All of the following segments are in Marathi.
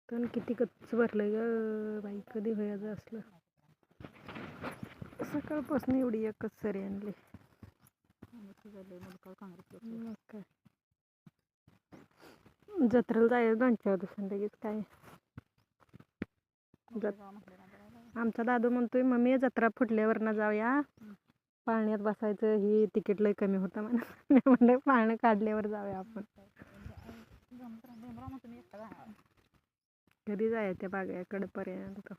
तण किती कच्च भरलंय ग बाई, कधी व्हायचं असलं. सकाळपासून एवढी एकच सरी आणली. मग काय जत्रेला जायचं 2-4 दिवसांनी लगेच काय. आमचा दादू म्हणतोय मम्मी जत्रा फुटल्यावर ना जाऊया, पाळण्यात बसायचं, ही तिकीट लय कमी होतं म्हणा. मी म्हणलं पाळणं काढल्यावर जाऊया आपण. कधी जायचं त्या बागेकडे पर्यंत.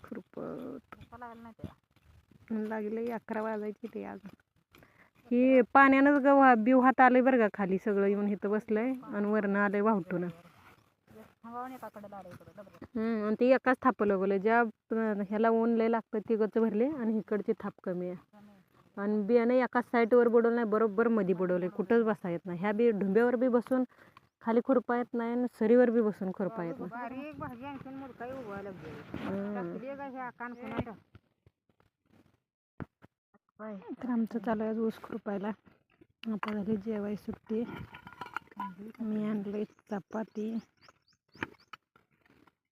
खुरपत लागले 11 वाजायची ते अजून. ही पाण्यानंच ग बिव हात आलंय बरं का, खाली सगळं येऊन इथं बसलंय आणि वरनं आलंय वाहतून. आणि ती एकाच थाप लगवलंय. ज्या ह्याला ऊन लय लागतं ती गच भरली आणि इकडची थाप कमी आहे. आणि बियाणे एकाच साईडवर बुडवलं नाही, बरोबर मध्ये बुडवले, कुठंच बसा येत नाही. ह्या बी ढुंब्यावर बी बसून खाली खुरपा येत नाही आणि सरीवर बी बसून खुरपा येत नाही. तर आमचं चालू आहे ऊस खुरपायला. आता झाली जेवाय सुट्टी. मी आणले चपाती,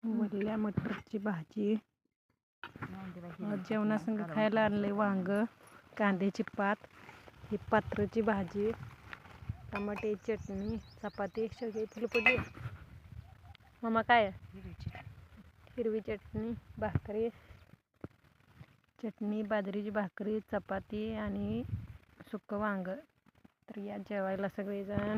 वरल्या मटरची भाजी, जेवणासंग खायला आणले वांग, कांद्याची पात, ही पात्रची भाजी, टमाट्याची चटणी, चपाती, शेवगी फुलपटी. मम्मा काय हिरवी चटणी, भाकरी, चटणी, बाजरीची भाकरी, चपाती आणि सुक्कं वांग. तर या जेवायला सगळेजण.